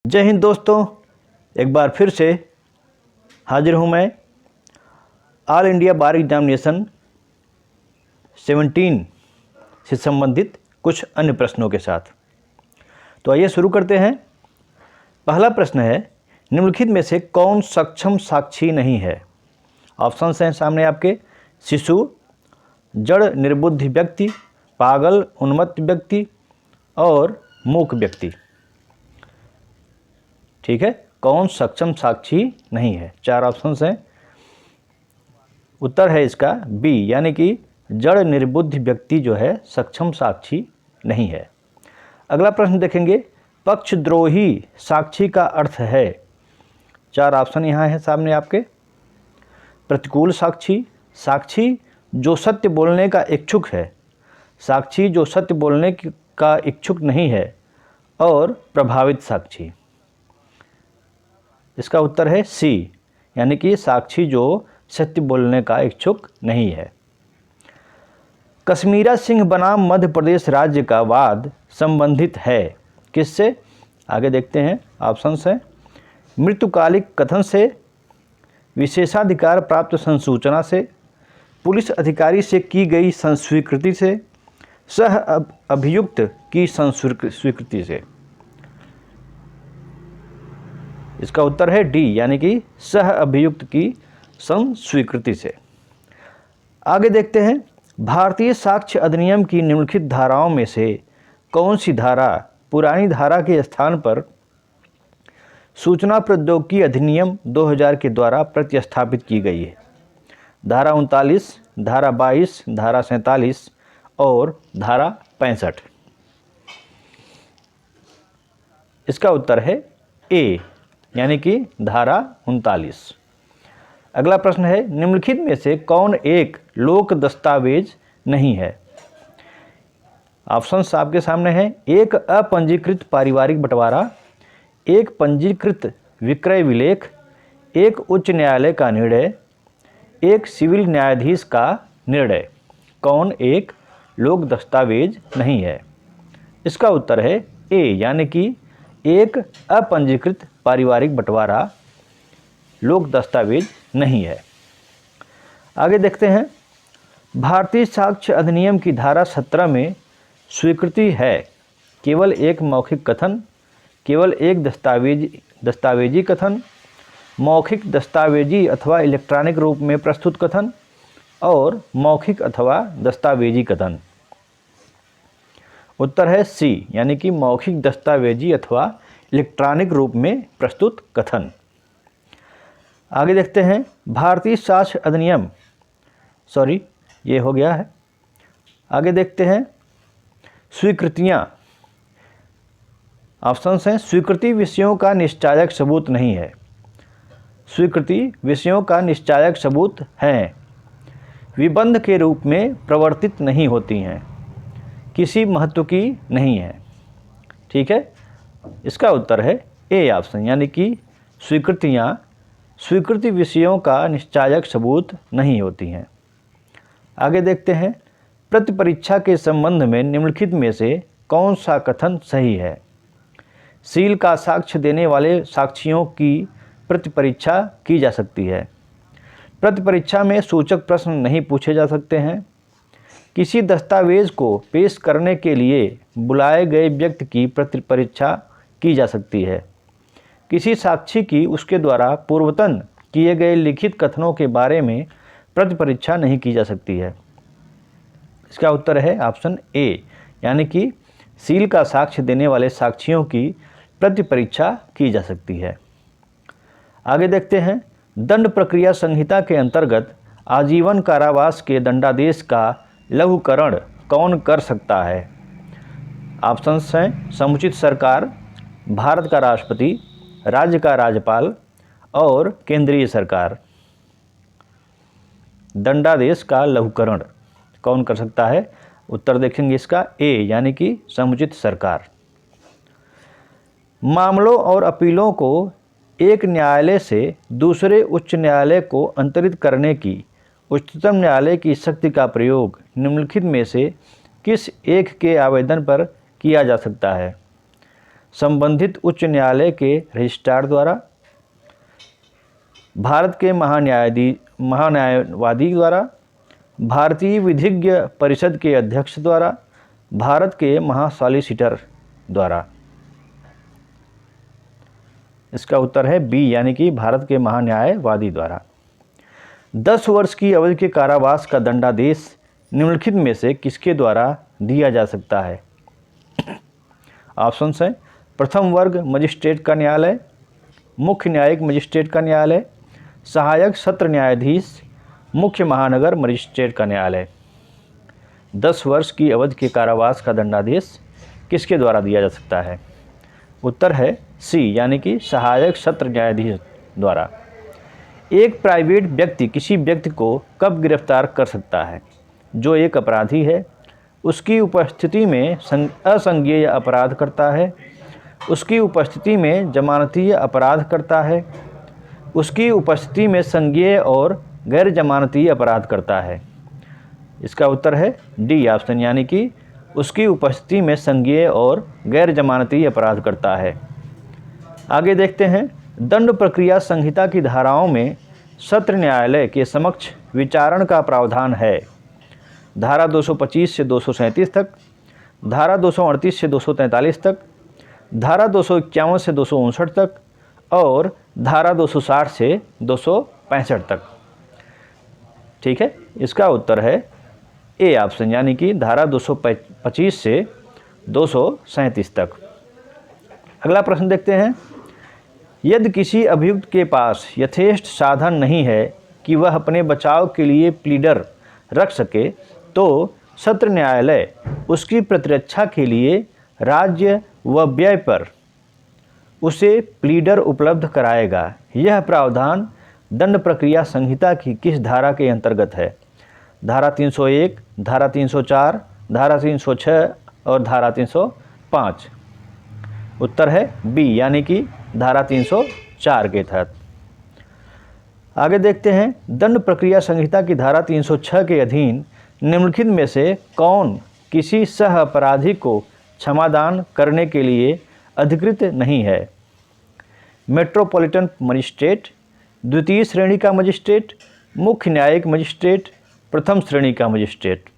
जय हिंद दोस्तों, एक बार फिर से हाजिर हूँ मैं ऑल इंडिया बार एग्जामिनेशन 17 से संबंधित कुछ अन्य प्रश्नों के साथ। तो आइए शुरू करते हैं। पहला प्रश्न है, निम्नलिखित में से कौन सक्षम साक्षी नहीं है? ऑप्शंस हैं सामने आपके। शिशु, जड़ निर्बुद्धि व्यक्ति, पागल उन्मत्त व्यक्ति और मूक व्यक्ति। ठीक है, कौन सक्षम साक्षी नहीं है? 4 ऑप्शंस हैं। उत्तर है इसका बी, यानी कि जड़ निर्बुद्ध व्यक्ति जो है सक्षम साक्षी नहीं है। अगला प्रश्न देखेंगे, पक्षद्रोही साक्षी का अर्थ है। 4 ऑप्शन यहाँ है सामने आपके। प्रतिकूल साक्षी, साक्षी जो सत्य बोलने का इच्छुक है, साक्षी जो सत्य बोलने का इच्छुक नहीं है, और प्रभावित साक्षी। इसका उत्तर है सी, यानी कि साक्षी जो सत्य बोलने का इच्छुक नहीं है। कश्मीरा सिंह बनाम मध्य प्रदेश राज्य का वाद संबंधित है किससे? आगे देखते हैं, ऑप्शंस हैं। मृत्युकालिक कथन से, विशेषाधिकार प्राप्त संसूचना से, पुलिस अधिकारी से की गई संस्वीकृति से, सह अभियुक्त की संस्वीकृति से। इसका उत्तर है डी, यानी कि सह अभियुक्त की संस्वीकृति से। आगे देखते हैं, भारतीय साक्ष्य अधिनियम की निम्नलिखित धाराओं में से कौन सी धारा पुरानी धारा के स्थान पर सूचना प्रौद्योगिकी अधिनियम 2000 के द्वारा प्रतिस्थापित की गई है? धारा 39, धारा 22, धारा 47 और धारा 65। इसका उत्तर है ए, यानी कि धारा 39। अगला प्रश्न है, निम्नलिखित में से कौन एक लोक दस्तावेज नहीं है? ऑप्शंस आपके सामने हैं। एक अपंजीकृत पारिवारिक बंटवारा, एक पंजीकृत विक्रय विलेख, एक उच्च न्यायालय का निर्णय, एक सिविल न्यायाधीश का निर्णय। कौन एक लोक दस्तावेज नहीं है? इसका उत्तर है ए, यानी कि एक अपंजीकृत पारिवारिक बंटवारा लोक दस्तावेज नहीं है। आगे देखते हैं, भारतीय साक्ष्य अधिनियम की धारा 17 में स्वीकृति है केवल एक मौखिक कथन, केवल एक दस्तावेजी कथन, मौखिक दस्तावेजी अथवा इलेक्ट्रॉनिक रूप में प्रस्तुत कथन और मौखिक अथवा दस्तावेजी कथन। उत्तर है सी, यानी कि मौखिक दस्तावेजी अथवा इलेक्ट्रॉनिक रूप में प्रस्तुत कथन। आगे देखते हैं, भारतीय साक्ष्य अधिनियम, ये हो गया है। आगे देखते हैं, स्वीकृतियाँ। ऑप्शंस हैं। स्वीकृति विषयों का निश्चायक सबूत नहीं है। स्वीकृति विषयों का निश्चायक सबूत हैं, विबंध के रूप में प्रवर्तित नहीं होती हैं, किसी महत्व की नहीं है। ठीक है, इसका उत्तर है ए ऑप्शन, यानी कि स्वीकृतियाँ स्वीकृति विषयों का निश्चायक सबूत नहीं होती हैं। आगे देखते हैं, प्रतिपरीक्षा के संबंध में निम्नलिखित में से कौन सा कथन सही है? सील का साक्ष्य देने वाले साक्षियों की प्रतिपरीक्षा की जा सकती है। प्रतिपरीक्षा में सूचक प्रश्न नहीं पूछे जा सकते हैं। किसी दस्तावेज को पेश करने के लिए बुलाए गए व्यक्ति की प्रतिपरीक्षा की जा सकती है। किसी साक्षी की उसके द्वारा पूर्वतन किए गए लिखित कथनों के बारे में प्रतिपरीक्षा नहीं की जा सकती है। इसका उत्तर है ऑप्शन ए, यानी कि सील का साक्ष्य देने वाले साक्षियों की प्रतिपरीक्षा की जा सकती है। आगे देखते हैं, दंड प्रक्रिया संहिता के अंतर्गत आजीवन कारावास के दंडादेश का लघुकरण कौन कर सकता है? ऑप्शंस हैं। समुचित सरकार, भारत का राष्ट्रपति, राज्य का राज्यपाल और केंद्रीय सरकार। दंडादेश का लघुकरण कौन कर सकता है? उत्तर देखेंगे इसका ए, यानी कि समुचित सरकार। मामलों और अपीलों को एक न्यायालय से दूसरे उच्च न्यायालय को अंतरित करने की उच्चतम न्यायालय की शक्ति का प्रयोग निम्नलिखित में से किस एक के आवेदन पर किया जा सकता है? संबंधित उच्च न्यायालय के रजिस्ट्रार द्वारा, भारत के महान्यायवादी द्वारा, भारतीय विधिज्ञ परिषद के अध्यक्ष द्वारा, भारत के महासॉलिसिटर द्वारा। इसका उत्तर है बी, यानी कि भारत के महान्यायवादी द्वारा। 10 वर्ष की अवधि के कारावास का दंडादेश निम्नलिखित में से किसके द्वारा दिया जा सकता है? ऑप्शंस हैं प्रथम वर्ग मजिस्ट्रेट का न्यायालय, मुख्य न्यायिक मजिस्ट्रेट का न्यायालय, सहायक सत्र न्यायाधीश, मुख्य महानगर मजिस्ट्रेट का न्यायालय। 10 वर्ष की अवधि के कारावास का दंडादेश किसके द्वारा दिया जा सकता है? उत्तर है सी, यानी कि सहायक सत्र न्यायाधीश द्वारा। एक प्राइवेट व्यक्ति किसी व्यक्ति को कब गिरफ्तार कर सकता है? जो एक अपराधी है, उसकी उपस्थिति में असंज्ञेय अपराध करता है, उसकी उपस्थिति में जमानतीय अपराध करता है, उसकी उपस्थिति में संज्ञेय और गैर जमानती अपराध करता है। इसका उत्तर है डी ऑप्शन, यानी कि उसकी उपस्थिति में संज्ञेय और गैर जमानती अपराध करता है। आगे देखते हैं, दंड प्रक्रिया संहिता की धाराओं में सत्र न्यायालय के समक्ष विचारण का प्रावधान है। धारा 225 से 237 तक, धारा 238 से 243 तक, धारा 251 से 259 तक और धारा 260 से 265 तक। ठीक है, इसका उत्तर है ए ऑप्शन, यानी कि धारा 225 से 237 तक। अगला प्रश्न देखते हैं, यदि किसी अभियुक्त के पास यथेष्ट साधन नहीं है कि वह अपने बचाव के लिए प्लीडर रख सके, तो सत्र न्यायालय उसकी प्रतिरक्षा के लिए राज्य व व्यय पर उसे प्लीडर उपलब्ध कराएगा। यह प्रावधान दंड प्रक्रिया संहिता की किस धारा के अंतर्गत है? धारा 301, धारा 304, धारा 306 और धारा 305। उत्तर है बी, यानी कि धारा 304 के तहत। आगे देखते हैं, दंड प्रक्रिया संहिता की धारा 306 के अधीन निम्नलिखित में से कौन किसी सह अपराधी को क्षमादान करने के लिए अधिकृत नहीं है? मेट्रोपॉलिटन मजिस्ट्रेट, द्वितीय श्रेणी का मजिस्ट्रेट, मुख्य न्यायिक मजिस्ट्रेट, प्रथम श्रेणी का मजिस्ट्रेट।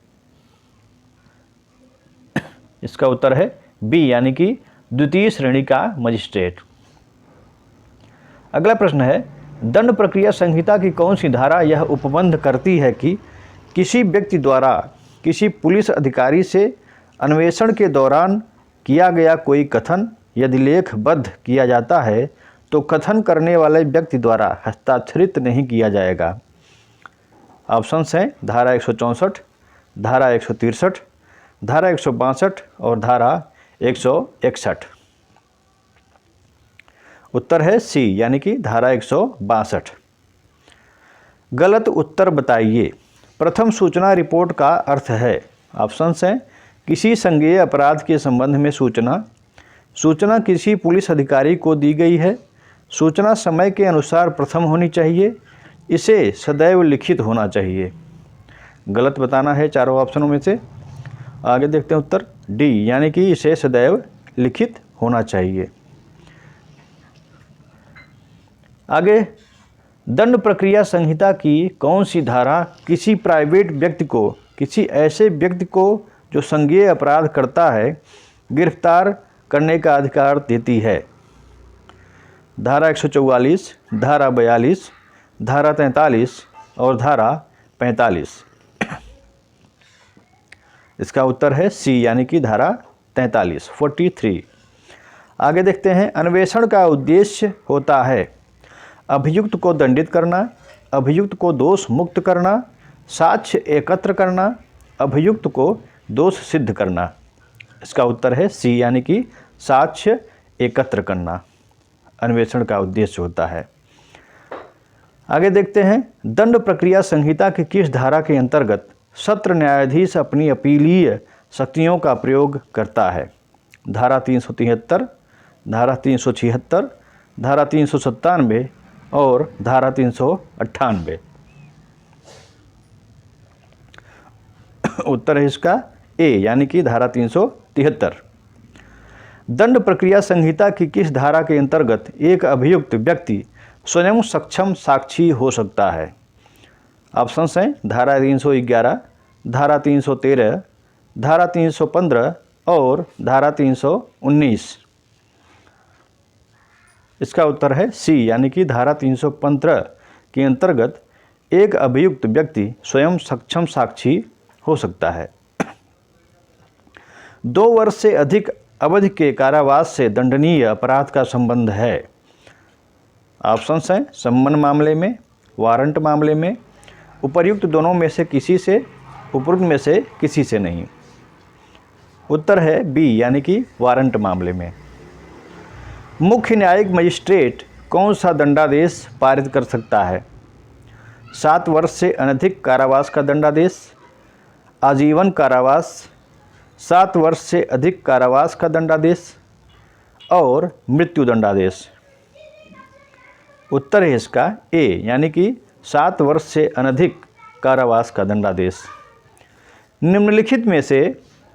इसका उत्तर है बी, यानी कि द्वितीय श्रेणी का मजिस्ट्रेट। अगला प्रश्न है, दंड प्रक्रिया संहिता की कौन सी धारा यह उपबंध करती है कि किसी व्यक्ति द्वारा किसी पुलिस अधिकारी से अन्वेषण के दौरान किया गया कोई कथन यदि लेखबद्ध किया जाता है तो कथन करने वाले व्यक्ति द्वारा हस्ताक्षरित नहीं किया जाएगा? ऑप्शंस हैं धारा 164, धारा 163, धारा 162 और धारा 161। उत्तर है सी, यानी कि धारा 162। गलत उत्तर बताइए। प्रथम सूचना रिपोर्ट का अर्थ है, ऑप्शंस हैं किसी संज्ञेय अपराध के संबंध में सूचना, सूचना किसी पुलिस अधिकारी को दी गई है, सूचना समय के अनुसार प्रथम होनी चाहिए, इसे सदैव लिखित होना चाहिए। गलत बताना है चारों ऑप्शनों में से। आगे देखते हैं उत्तर डी, यानी कि इसे सदैव लिखित होना चाहिए। आगे, दंड प्रक्रिया संहिता की कौन सी धारा किसी प्राइवेट व्यक्ति को, किसी ऐसे व्यक्ति को जो संज्ञेय अपराध करता है, गिरफ्तार करने का अधिकार देती है? धारा 144, धारा 42, धारा 43 और धारा 45। इसका उत्तर है सी, यानी कि धारा 43, 43। आगे देखते हैं, अन्वेषण का उद्देश्य होता है अभियुक्त को दंडित करना, अभियुक्त को दोष मुक्त करना, साक्ष्य एकत्र करना, अभियुक्त को दोष सिद्ध करना। इसका उत्तर है सी, यानी कि साक्ष्य एकत्र करना अन्वेषण का उद्देश्य होता है। आगे देखते हैं, दंड प्रक्रिया संहिता की किस धारा के अंतर्गत सत्र न्यायाधीश अपनी अपीलीय शक्तियों का प्रयोग करता है? धारा 373, धारा 376, धारा 397 और धारा 398। उत्तर है इसका ए, यानी कि धारा 373। दंड प्रक्रिया संहिता की किस धारा के अंतर्गत एक अभियुक्त व्यक्ति स्वयं सक्षम साक्षी हो सकता है? ऑप्शंस हैं धारा 311, धारा 313, धारा 315 और धारा 319। इसका उत्तर है सी, यानी कि धारा 315 के अंतर्गत एक अभियुक्त व्यक्ति स्वयं सक्षम साक्षी हो सकता है। 2 वर्ष से अधिक अवधि के कारावास से दंडनीय अपराध का संबंध है। ऑप्शंस हैं सम्मन मामले में, वारंट मामले में, उपर्युक्त दोनों में से किसी से, उपरोक्त में से किसी से नहीं। उत्तर है बी, यानी कि वारंट मामले में। मुख्य न्यायिक मजिस्ट्रेट कौन सा दंडादेश पारित कर सकता है? 7 वर्ष से अनधिक कारावास का दंडादेश, आजीवन कारावास, 7 वर्ष से अधिक कारावास का दंडादेश और मृत्यु दंडादेश। उत्तर है इसका ए, यानी कि 7 वर्ष से अनधिक कारावास का दंडादेश। निम्नलिखित में से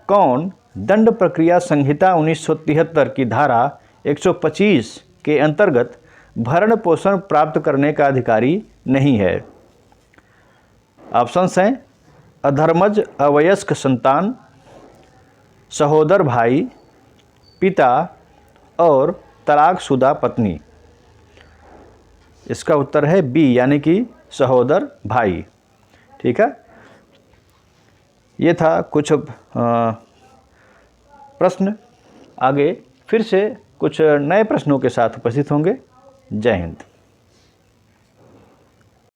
कौन दंड प्रक्रिया संहिता 1973 की धारा 125 के अंतर्गत भरण पोषण प्राप्त करने का अधिकारी नहीं है? ऑप्शंस हैं अधर्मज अवयस्क संतान, सहोदर भाई, पिता और तलाकशुदा पत्नी। इसका उत्तर है बी, यानी कि सहोदर भाई। ठीक है, ये था कुछ प्रश्न। आगे फिर से कुछ नए प्रश्नों के साथ उपस्थित होंगे। जय हिंद।